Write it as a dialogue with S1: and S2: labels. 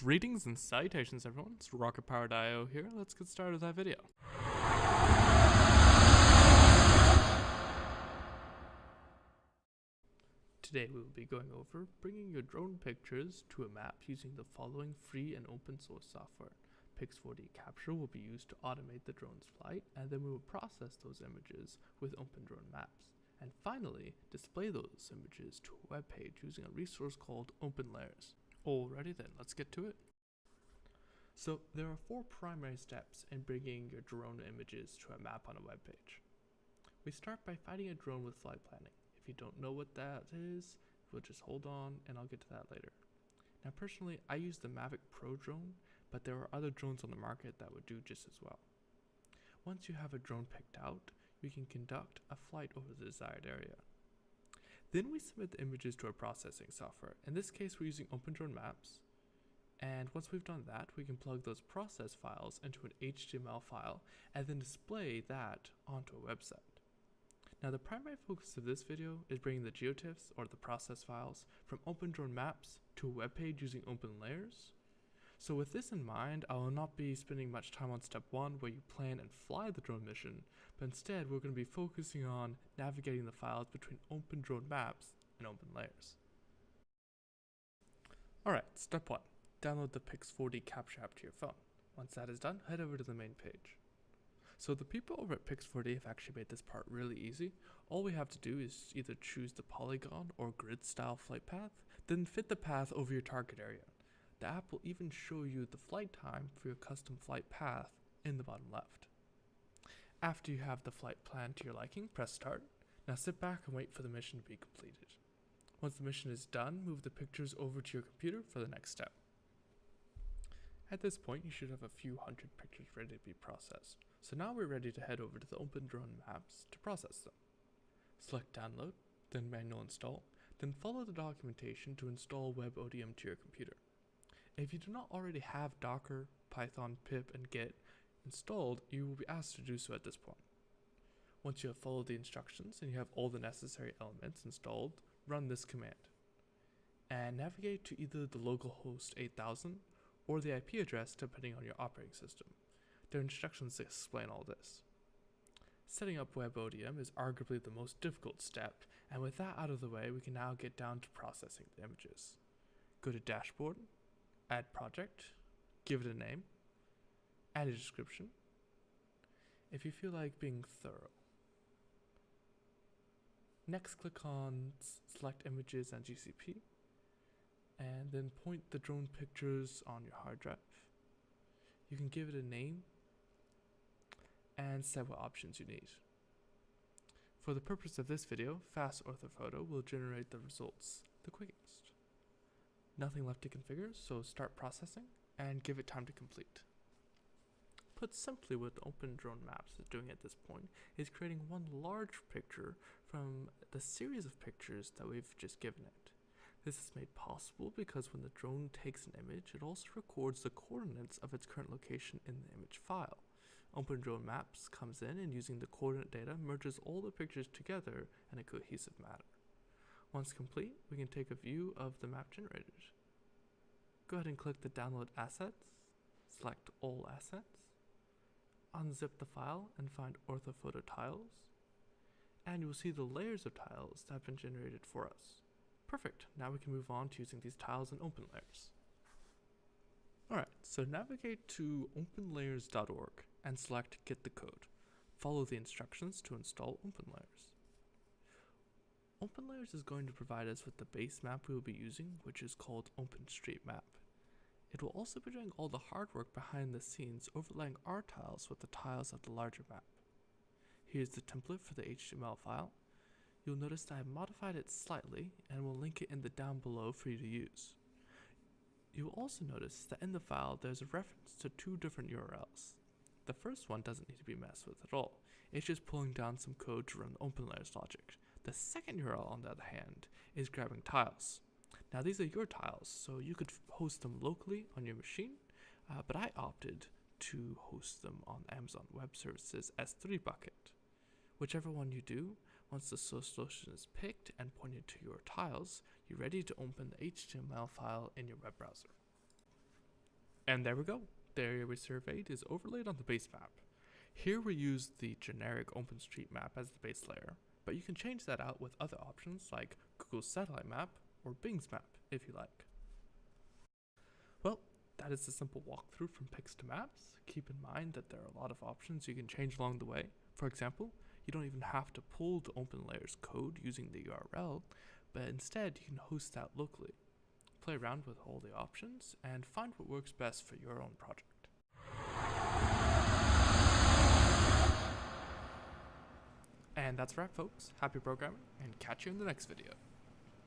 S1: Greetings and salutations everyone, it's RocketPowered.io here. Let's get started with that video. Today we will be going over bringing your drone pictures to a map using the following free and open source software. Pix4D Capture will be used to automate the drone's flight, and then we will process those images with OpenDroneMap. And finally, display those images to a web page using a resource called OpenLayers. Alrighty then, let's get to it. So there are 4 primary steps in bringing your drone images to a map on a web page. We start by finding a drone with flight planning. If you don't know what that is, we'll just hold on and I'll get to that later. Now personally, I use the Mavic Pro drone, but there are other drones on the market that would do just as well. Once you have a drone picked out, we can conduct a flight over the desired area. Then we submit the images to our processing software. In this case, we're using OpenDroneMap. And once we've done that, we can plug those process files into an HTML file and then display that onto a website. Now the primary focus of this video is bringing the GeoTIFFs, or the process files, from OpenDroneMap to a web page using OpenLayers. So with this in mind, I will not be spending much time on step 1 where you plan and fly the drone mission, but instead we're going to be focusing on navigating the files between OpenDroneMap and OpenLayers. Alright, step 1. Download the Pix4D Capture app to your phone. Once that is done, head over to the main page. So the people over at Pix4D have actually made this part really easy. All we have to do is either choose the polygon or grid style flight path, then fit the path over your target area. The app will even show you the flight time for your custom flight path in the bottom left. After you have the flight plan to your liking, press start. Now sit back and wait for the mission to be completed. Once the mission is done, move the pictures over to your computer for the next step. At this point, you should have a few hundred pictures ready to be processed. So now we're ready to head over to the OpenDroneMap to process them. Select download, then manual install, then follow the documentation to install WebODM to your computer. If you do not already have Docker, Python, pip, and Git installed, you will be asked to do so at this point. Once you have followed the instructions and you have all the necessary elements installed, run this command. And navigate to either the localhost 8000 or the IP address depending on your operating system. Their instructions explain all this. Setting up WebODM is arguably the most difficult step, and with that out of the way, we can now get down to processing the images. Go to Dashboard, Add Project, give it a name, add a description, if you feel like being thorough. Next, click on Select Images and GCP, and then point the drone pictures on your hard drive. You can give it a name and set what options you need. For the purpose of this video, Fast Orthophoto will generate the results the quickest. Nothing left to configure, so start processing and give it time to complete. Put simply, what OpenDroneMap is doing at this point is creating one large picture from the series of pictures that we've just given it. This is made possible because when the drone takes an image, it also records the coordinates of its current location in the image file. OpenDroneMap comes in and, using the coordinate data, merges all the pictures together in a cohesive manner. Once complete, we can take a view of the map generated. Go ahead and click the Download Assets, select All Assets, unzip the file and find orthophoto tiles, and you will see the layers of tiles that have been generated for us. Perfect, now we can move on to using these tiles in OpenLayers. Alright, so navigate to openlayers.org and select Get the Code. Follow the instructions to install OpenLayers. OpenLayers is going to provide us with the base map we will be using, which is called OpenStreetMap. It will also be doing all the hard work behind the scenes, overlaying our tiles with the tiles of the larger map. Here's the template for the HTML file. You'll notice that I've modified it slightly and will link it in the down below for you to use. You will also notice that in the file there's a reference to 2 different URLs. The first one doesn't need to be messed with at all. It's just pulling down some code to run the OpenLayers logic. The second URL, on the other hand, is grabbing tiles. Now these are your tiles, so you could host them locally on your machine, but I opted to host them on Amazon Web Services S3 bucket. Whichever one you do, once the source solution is picked and pointed to your tiles, you're ready to open the HTML file in your web browser. And there we go. The area we surveyed is overlaid on the base map. Here we use the generic OpenStreetMap as the base layer, but you can change that out with other options like Google's satellite map or Bing's map if you like. Well, that is a simple walkthrough from pics to maps. Keep in mind that there are a lot of options you can change along the way. For example, you don't even have to pull the OpenLayers code using the URL, but instead you can host that locally. Play around with all the options and find what works best for your own project. And that's a wrap, folks. Happy programming, and catch you in the next video.